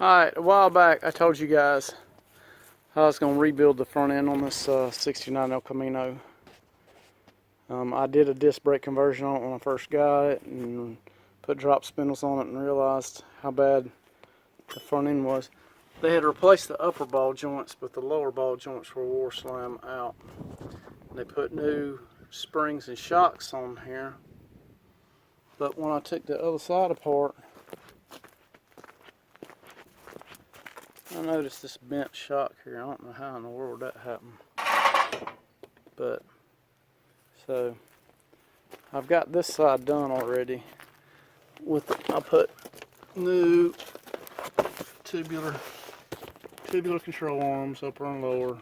Alright, a while back I told you guys I was going to rebuild the front end on this 69 El Camino. I did a disc brake conversion on it when I first got it and put drop spindles on it and realized how bad the front end was. They had replaced the upper ball joints, but the lower ball joints were wore slam out. They put new springs and shocks on here, but when I took the other side apart, I noticed this bent shock here. I don't know how in the world that happened. But, so, I've got this side done already. I put new tubular control arms, upper and lower.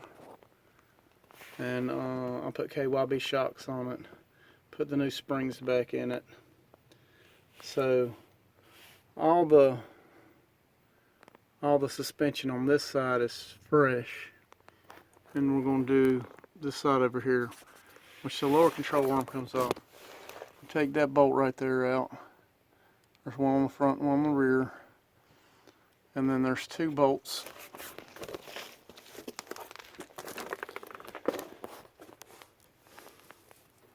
And I put KYB shocks on it. Put the new springs back in it. So, all the suspension on this side is fresh, and we're going to do this side over here, which the lower control arm comes off. Take that bolt right there out. There's one on the front and one on the rear, and then there's two bolts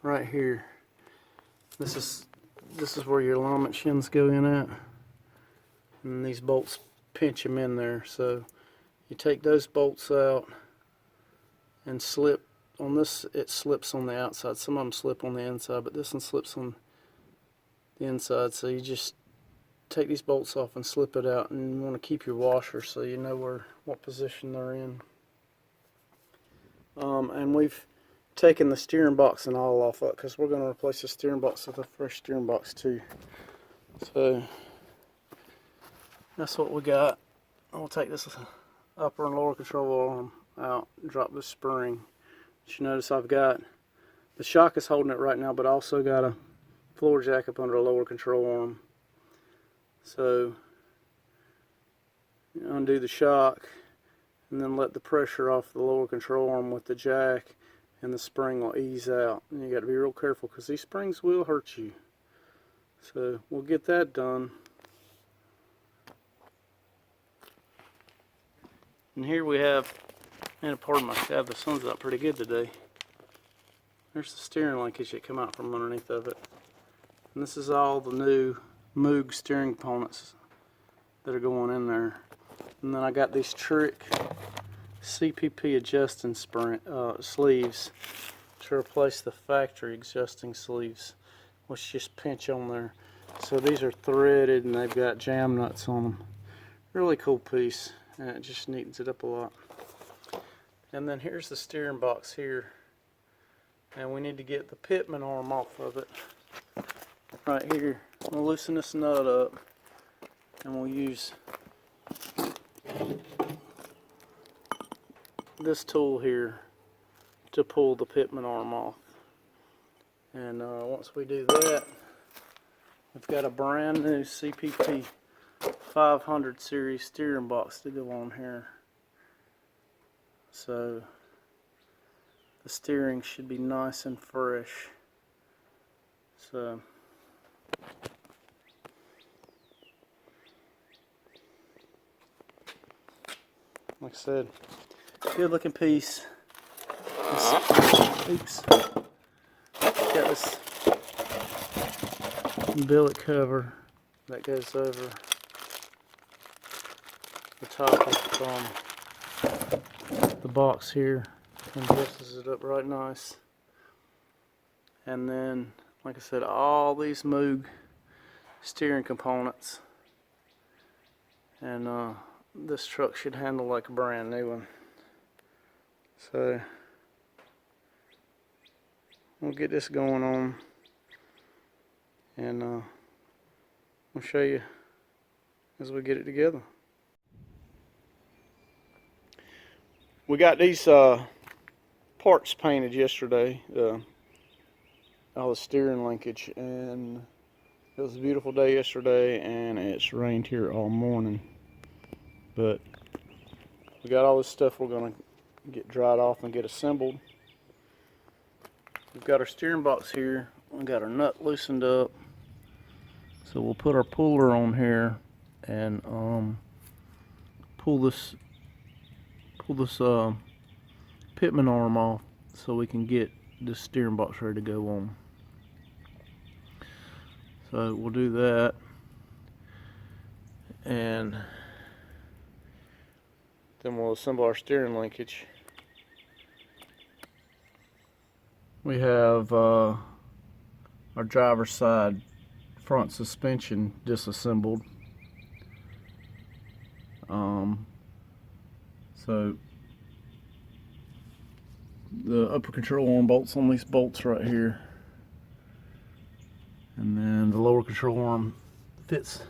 right here. This is where your alignment shins go in at, and these bolts pinch them in there. So you take those bolts out and slip on this. It slips on the outside. Some of them slip on the inside, but this one slips on the inside. So you just take these bolts off and slip it out, and you want to keep your washer so you know what position they're in. And we've taken the steering box and all off it because we're going to replace the steering box with a fresh steering box too. So that's what we got. I'll take this upper and lower control arm out and drop this spring. But you notice I've got the shock is holding it right now, but I also got a floor jack up under a lower control arm. So you undo the shock and then let the pressure off the lower control arm with the jack, and the spring will ease out. And you got to be real careful because these springs will hurt you. So we'll get that done. And here we have, and pardon my cab, the sun's out pretty good today. There's the steering linkage that come out from underneath of it. And this is all the new Moog steering components that are going in there. And then I got these Trick CPP adjusting sleeves to replace the factory adjusting sleeves, which just pinch on there. So these are threaded and they've got jam nuts on them. Really cool piece. And it just neatens it up a lot. And then here's the steering box here, and we need to get the Pitman arm off of it right here. We'll loosen this nut up, and we'll use this tool here to pull the Pitman arm off. And once we do that, we've got a brand new CPP 500 series steering box to go on here. So the steering should be nice and fresh. So like I said, good looking piece. Oops. Got this billet cover that goes over the top of the box here and dresses it up right nice. And then, like I said, all these Moog steering components, and this truck should handle like a brand new one. So we'll get this going on, and I'll show you as we get it together. We got these parts painted yesterday, all the steering linkage, and it was a beautiful day yesterday, and it's rained here all morning. But we got all this stuff we're going to get dried off and get assembled. We've got our steering box here. We got our nut loosened up. So we'll put our puller on here and pull this Pitman arm off so we can get this steering box ready to go on. So we'll do that, and then we'll assemble our steering linkage. We have our driver's side front suspension disassembled. So the upper control arm bolts on these bolts right here, and then the lower control arm fits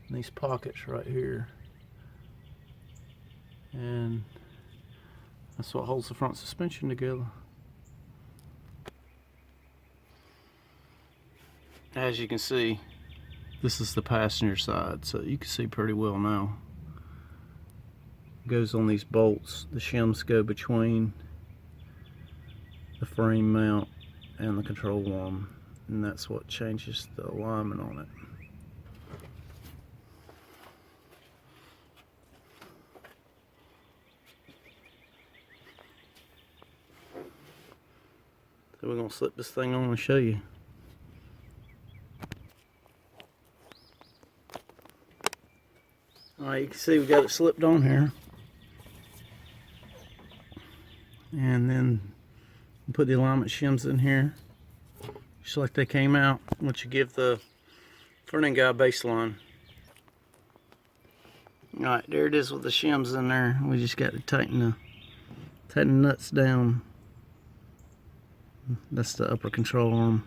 in these pockets right here, and that's what holds the front suspension together. As you can see, this is the passenger side, so you can see pretty well now. It goes on these bolts. The shims go between the frame mount and the control arm, and that's what changes the alignment on it. So we're going to slip this thing on and show you. Alright, you can see we got it slipped on here. And then put the alignment shims in here, just like they came out once you give the front end guy baseline. Alright, there it is with the shims in there. We just got to tighten the nuts down. That's the upper control arm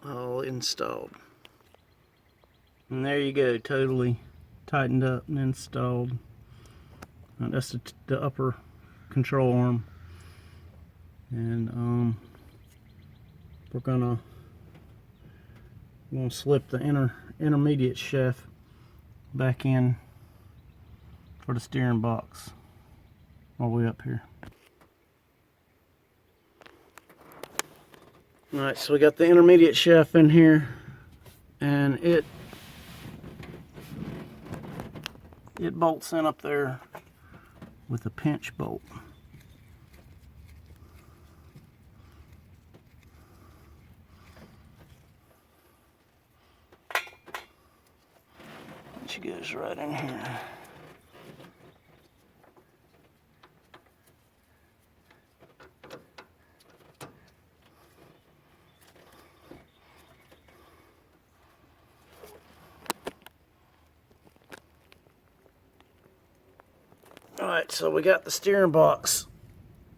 all installed. And there you go, totally tightened up and installed. That's the upper control arm, and we're gonna slip the intermediate shaft back in for the steering box all the way up here. Alright, so we got the intermediate shaft in here, and it bolts in up there with a pinch bolt. Which goes right in here. Alright, so we got the steering box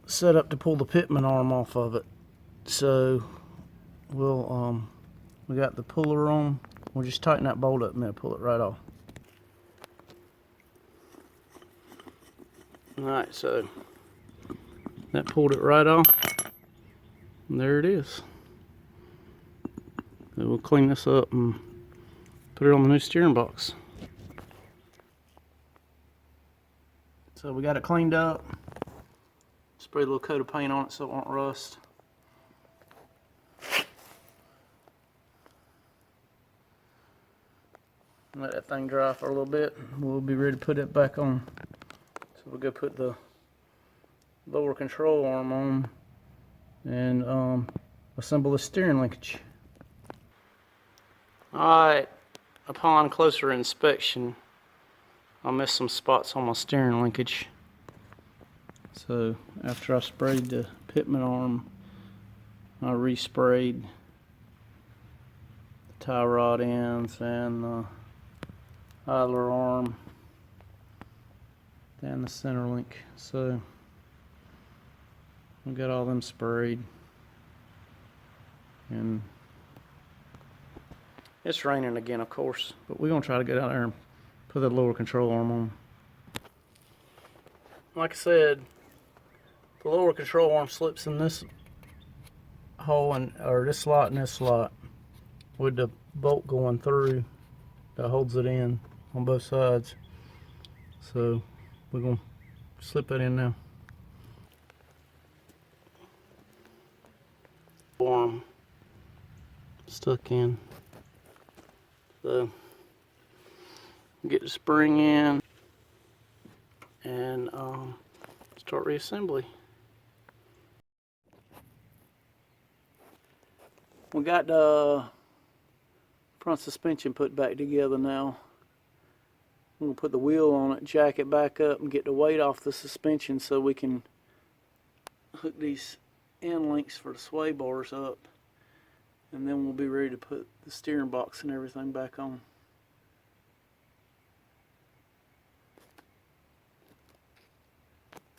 set up to pull the Pitman arm off of it. So we got the puller on. We'll just tighten that bolt up and then pull it right off. Alright, so that pulled it right off. And there it is. So we'll clean this up and put it on the new steering box. So we got it cleaned up. Spray a little coat of paint on it so it won't rust. Let that thing dry for a little bit. We'll be ready to put it back on. So we'll go put the lower control arm on and assemble the steering linkage. Alright, upon closer inspection, I missed some spots on my steering linkage. So after I sprayed the Pitman arm, I resprayed the tie rod ends and the idler arm and the center link. So we got all them sprayed, and it's raining again, of course, but we're gonna try to get out there and put that lower control arm on. Like I said, the lower control arm slips in this hole or this slot and this slot, with the bolt going through that holds it in on both sides. So we're gonna slip that in now. Arm stuck in. So get the spring in, and start reassembly. We got the front suspension put back together now. I'm going to put the wheel on it, jack it back up, and get the weight off the suspension so we can hook these end links for the sway bars up. And then we'll be ready to put the steering box and everything back on.